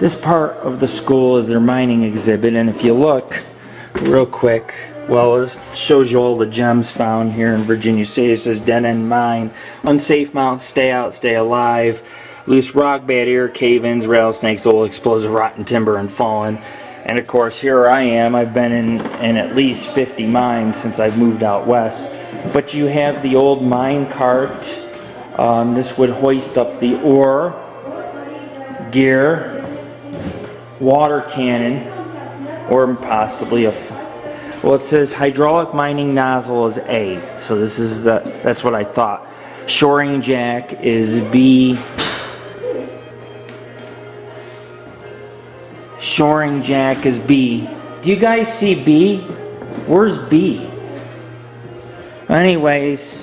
This part of the school is their mining exhibit, and if you look real quick, well, this shows you all the gems found here in Virginia City. It says dead end mine, unsafe mount, stay out, stay alive, loose rock, bad air, cave-ins, rattlesnakes, old explosive, rotten timber, and fallen. And of course, here I am. I've been in at least 50 mines since I've moved out west. But you have the old mine cart. This would hoist up the ore, gear, water cannon, or possibly well, it says hydraulic mining nozzle is A, so this is that's what I thought. Shoring jack is B. Shoring jack is B. Do you guys see B? Where's B? Anyways.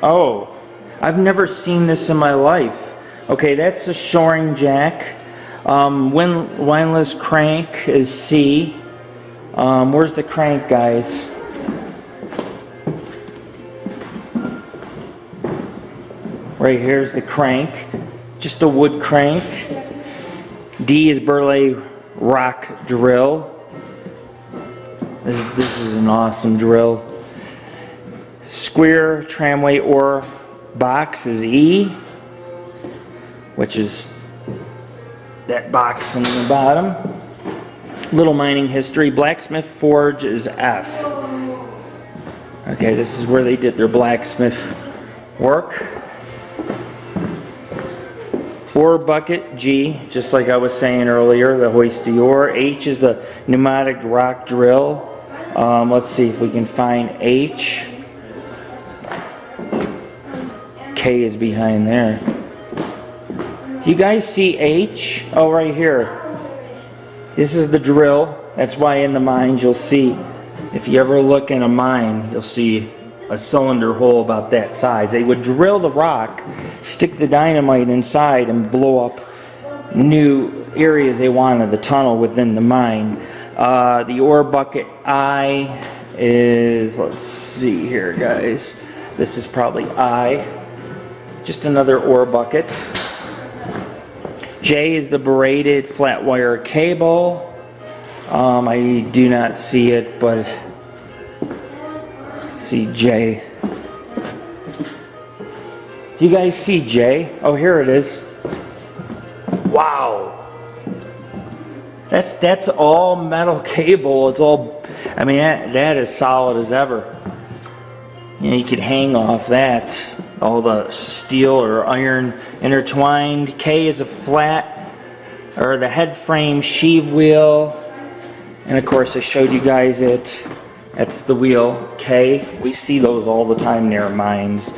Oh, I've never seen this in my life. Okay, that's the shoring jack. Windlass crank is C. Where's the crank, guys? Right here's the crank. Just a wood crank. D is burley rock drill. This is an awesome drill. Square tramway ore box is E, which is that box in the bottom. Little mining history. Blacksmith forge is F. Okay, this is where they did their blacksmith work. Ore bucket, G, just like I was saying earlier, the hoist the ore. H is the pneumatic rock drill. Let's see if we can find H. K is behind there. Do you guys see H? Oh, right here. This is the drill. That's why in the mines you'll see, if you ever look in a mine, you'll see a cylinder hole about that size. They would drill the rock, stick the dynamite inside, and blow up new areas they wanted the tunnel within the mine. The ore bucket I is, let's see here, guys. This is probably I. Just another ore bucket. J is the braided flat wire cable. I do not see it, but see J. Do you guys see J? Oh, here it is. Wow. That's all metal cable. It's all, I mean, that is solid as ever. You know, you could hang off that. All the steel or iron intertwined. K is a flat, or the head frame sheave wheel. And of course I showed you guys it. That's the wheel, K. We see those all the time near mines.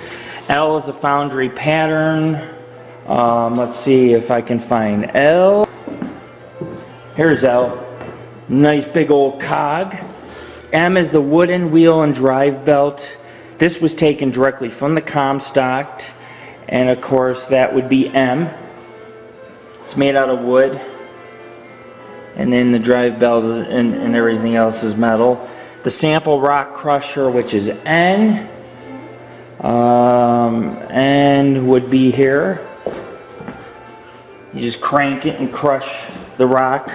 L is a foundry pattern. Let's see if I can find L. Here's L. Nice big old cog. M is the wooden wheel and drive belt. This was taken directly from the Comstock, and of course that would be M. It's made out of wood, and then the drive belt and everything else is metal. The sample rock crusher, which is N. N would be here. You just crank it and crush the rock.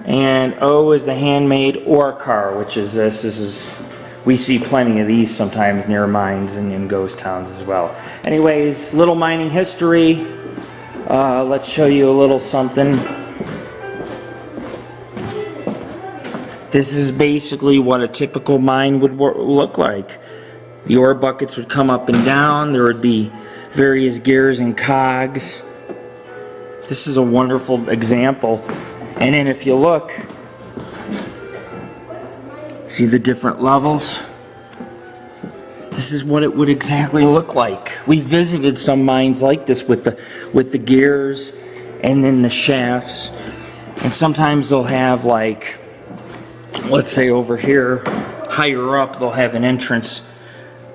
And O is the handmade ore car, which is this. This is, we see plenty of these sometimes near mines and in ghost towns as well. Anyways, little mining history. Let's show you a little something. This is basically what a typical mine would look like. The ore buckets would come up and down. There would be various gears and cogs. This is a wonderful example. And then if you look, see the different levels? This is what it would exactly look like. We visited some mines like this with the gears and then the shafts. And sometimes they'll have, like, let's say over here, higher up, they'll have an entrance.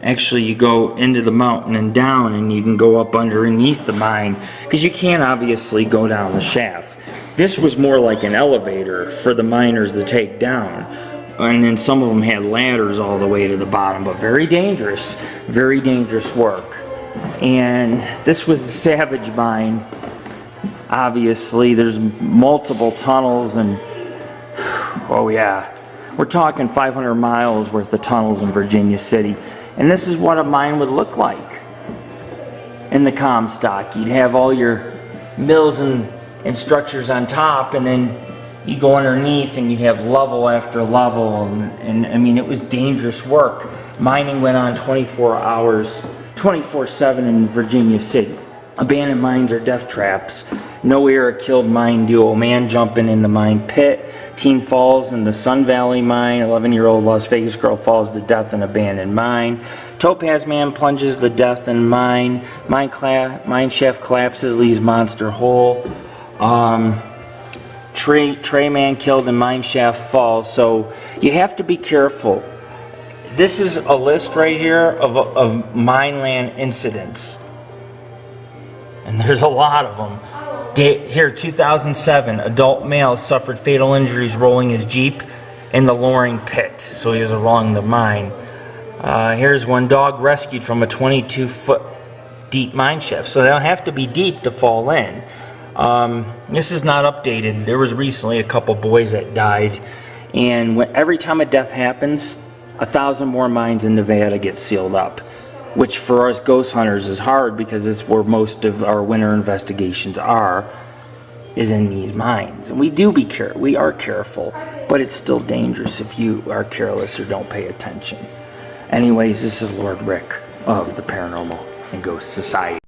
Actually, you go into the mountain and down, and you can go up underneath the mine, because you can't obviously go down the shaft. This was more like an elevator for the miners to take down. And then some of them had ladders all the way to the bottom, but very dangerous work. And this was a Savage mine. Obviously, there's multiple tunnels, and oh yeah, we're talking 500 miles worth of tunnels in Virginia City. And this is what a mine would look like in the Comstock. You'd have all your mills and structures on top, and then you go underneath and you'd have level after level, and I mean, it was dangerous work. Mining went on 24 hours, 24/7 in Virginia City. Abandoned mines are death traps. No era killed mine duo. Man jumping in the mine pit. Teen falls in the Sun Valley mine. 11-year-old Las Vegas girl falls to death in abandoned mine. Topaz man plunges to death in mine. Mine shaft collapses, leaves monster hole. Tray man killed in mine shaft falls. So you have to be careful. This is a list right here of mineland incidents. And there's a lot of them. Here, 2007, adult male suffered fatal injuries rolling his Jeep in the Loring pit. So he was along the mine. Here's one, dog rescued from a 22-foot deep mine shaft. So they don't have to be deep to fall in. This is not updated. There was recently a couple boys that died. And every time a death happens, 1,000 more mines in Nevada get sealed up, which for us ghost hunters is hard because it's where most of our winter investigations is in these mines. And we are careful, but it's still dangerous if you are careless or don't pay attention. Anyways, this is Lord Rick of the Paranormal and Ghost Society.